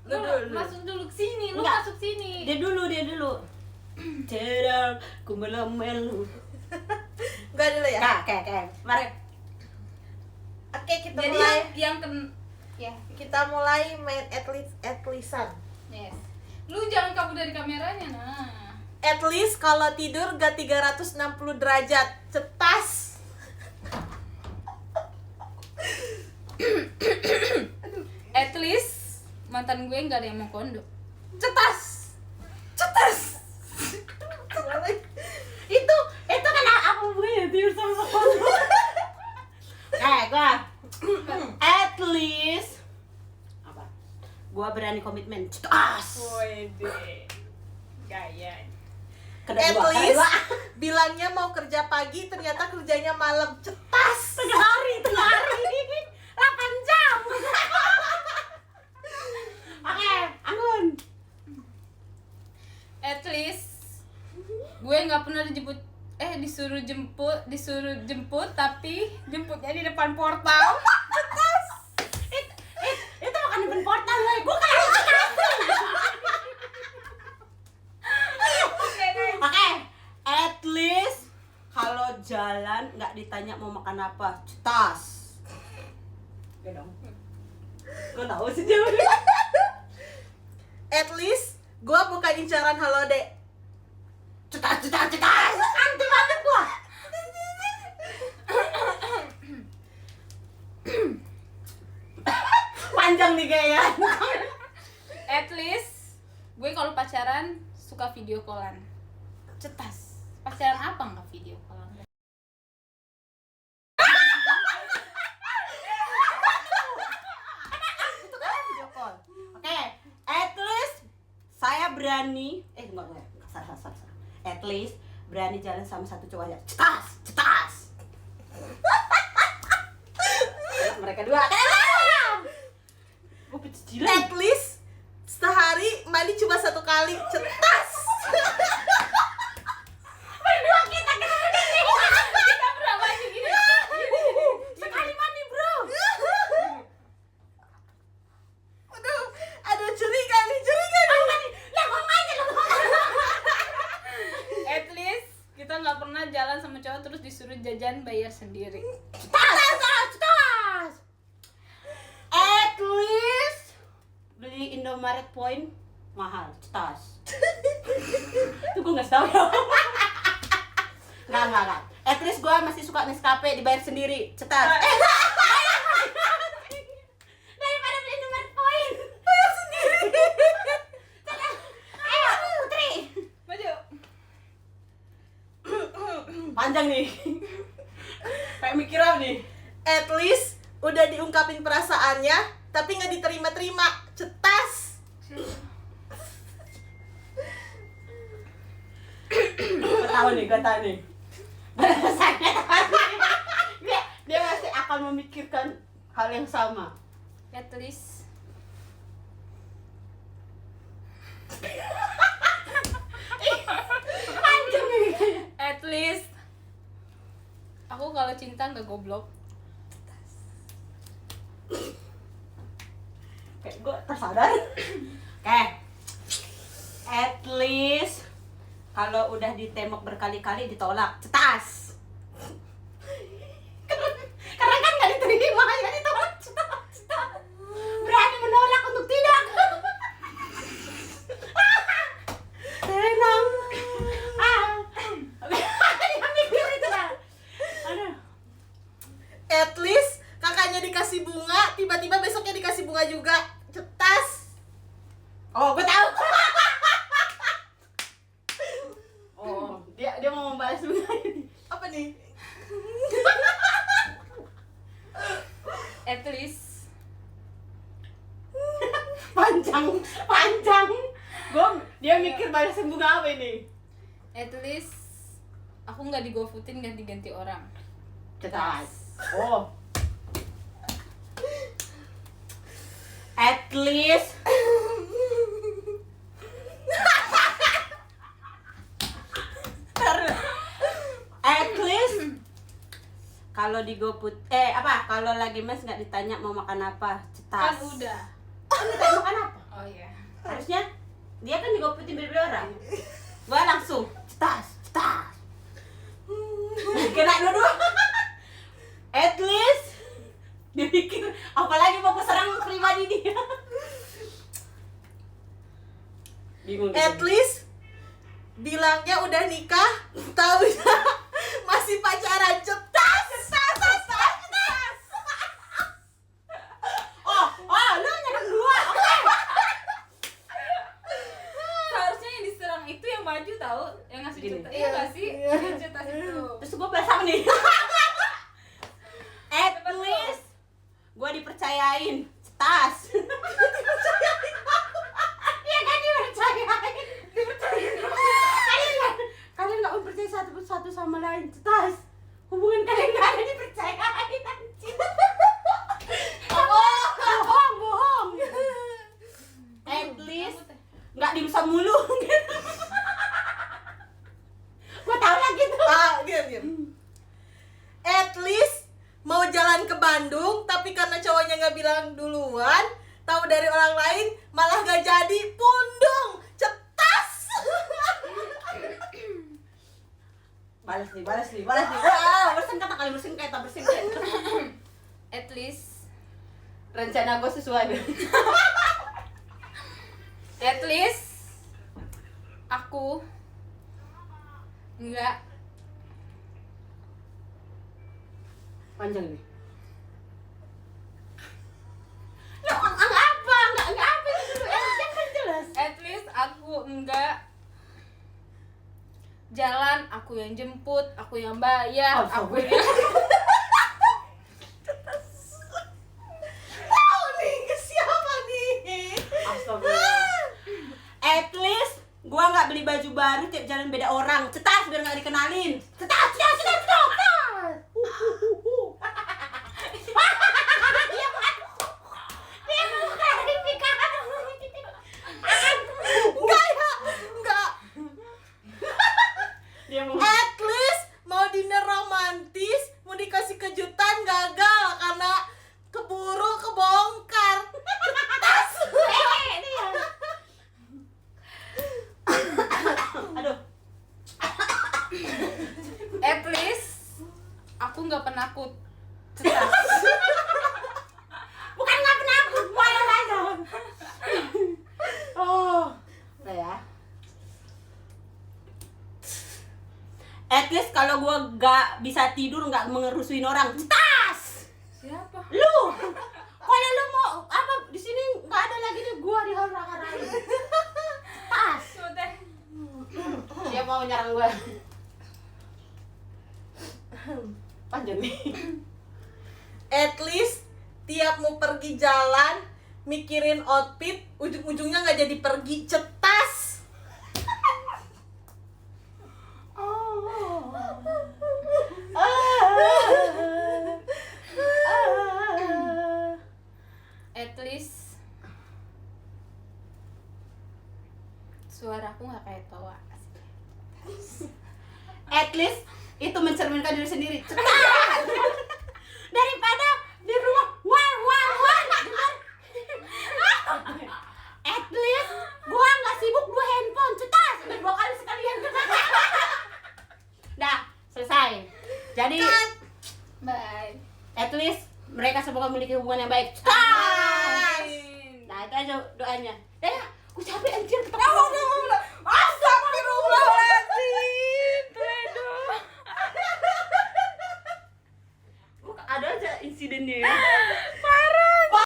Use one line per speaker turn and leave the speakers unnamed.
Lu masuk dulu ke sini, lu
Enggak.
masuk sini.
Dia dulu. Cedar, ku melamelu.
Enggak dulu ya?
Kayak. Mari.
Oke, kita
Jadi
mulai.
yang ya,
Kita mulai main at least-an.
yes. Lu jangan kabur dari kameranya, nah.
At least kalau tidur gak 360 derajat. Cetas.
At least mantan gue nggak ada yang mau kondo.
Cetas.
Itu kan aku punya tidur sama kamu. Gua at least apa? Gua berani komitmen. Cetas.
Wede. Gaya.
At least bilangnya mau kerja pagi, ternyata kerjanya malam. Cetas.
Tengah hari 8 jam. Oke, Anggun.
At least gue nggak pernah disuruh jemput tapi jemputnya di depan portal.
Cetas. Itu bukan depan portal, gua kan harus Oke, at least kalau jalan nggak ditanya mau makan apa, cetas. Oke dong. Gue tahu sih jawabnya.
At least gua bukan incaran halo dek.
Cetas. Anti banget gua. Panjang nih kayaknya.
At least gue kalau pacaran suka video callan. Cetas. Pacaran apa nggak video callan?
Itu kan video call. Oke, at least saya berani. Enggak. Salah. At least berani jalan sama satu cowok aja. Cetas. Mereka dua. Gue pecicilan.
At least sehari mandi cuma 1 kali. Cetas.
Berdua kita kenapa gini?
Kita pernah mandi gini.
Sekali mandi, bro.
Aduh, curiga nih.
Lah ngomong aja lu.
At least kita nggak pernah jalan sama cowok terus disuruh jajan bayar sendiri.
Cetas. At least beli Indomaret Point mahal, cetas. Itu gue nggak tahu. Nggak. At least gue masih suka Nescafe dibayar sendiri, cetas. Daripada beli Indomaret Point bayar sendiri. Cetas. Ayo, Putri.
Maju.
Panjang nih. Kayak mikir apa nih?
At least udah diungkapin perasaannya tapi nggak diterima-terima. Cetas.
Gue tahu nih. Dia masih akan memikirkan hal yang sama.
At least
Panjang nih.
At least aku kalau cinta nggak goblok.
Kayak gue tersadar. Oke. At least kalau udah ditembak berkali-kali ditolak, cetas. Karena kan nggak diterima ya ditolak, cetas. Berani menolak untuk tidak. Tenang. Dia mikir itu kan. Aduh.
At least kakaknya dikasih bunga, tiba-tiba besoknya dikasih bunga juga. Cetas.
Oh, gue tahu. Oh, dia mau membalas bunga ini.
Apa nih?
At least
panjang. Dia mikir balasan bunga apa ini?
At least aku nggak digofutin ganti-ganti orang.
Cetas. Oh. At least kalau di GoFood kalau lagi mes nggak ditanya mau makan apa, cetas.
Kan udah.
Kan ditanya makan apa?
Oh Oh iya.
Harusnya dia kan digopetin beda-beda orang. Gua langsung cetas. Kena dua-dua. At least dia pikir apalagi mau serang pribadi dia. Bingung.
At least bilangnya udah nikah, tapi masih pacaran. Cetas.
Oh, lu nyerang dua.
Seharusnya yang diserang itu yang maju tahu, yang ngasih
Gini.
cetas. Iya nggak sih?
Iya.
Yang cetas itu.
Terus gue belasang nih. At least gue dipercayain cetas. Iya kan dipercayain. Kalian nggak percaya satu sama lain cetas. Hubungan kalian nggak ada dipercayain anjing. Bohong. At least nggak dirusak mulu. Gue tahu lagi tuh.
Diam. At least mau jalan ke Bandung, tapi karena cowoknya nggak bilang duluan, tahu dari orang lain, malah nggak jadi. Pundung. Cetas.
Balas nih. Bersengketa.
At least
Rencana gue sesuai.
At least aku enggak
Panjang nih. Enggak apa itu kan jelas.
at least aku enggak jalan, aku yang jemput, aku yang bayar, aku yang
Tahu nih ke siapa nih?
Astagfirullah. At least gua nggak beli baju baru tiap jalan beda orang. Cetas biar nggak dikenalin. Cetas.
Enggak.
Dia mau
At least mau dinner romantis, mau dikasih kejutan gagal karena keburu kebongkar. Tas.
Aduh.
at least aku nggak penakut. Cetas.
Bukan nggak penakut, malah aja. Oh, udah ya. At least kalau gua nggak bisa tidur nggak mengerusuin orang, cetas.
Siapa?
Lu, kalau lu mau apa di sini nggak ada lagi nih gua diharang-harangin. Cetas.
Sudah.
Dia mau nyerang gua. Panjang nih.
At least tiap mau pergi jalan mikirin outfit, ujung-ujungnya nggak jadi pergi. Cetas.
At least suara aku nggak kayak toa.
At least itu mencerminkan diri sendiri. Cepat. Daripada di rumah wah. At least gua nggak sibuk 2 handphone. Cetas. Udah 2 kali sekalian. Dah, selesai. Jadi
Bye.
at least mereka semoga memiliki hubungan yang baik. Cetas.
Amin.
Nah, itu aja doanya. Ya, aku capek anjir ketawa.
Astagfirullahaladzim.
Ada aja insidennya ya.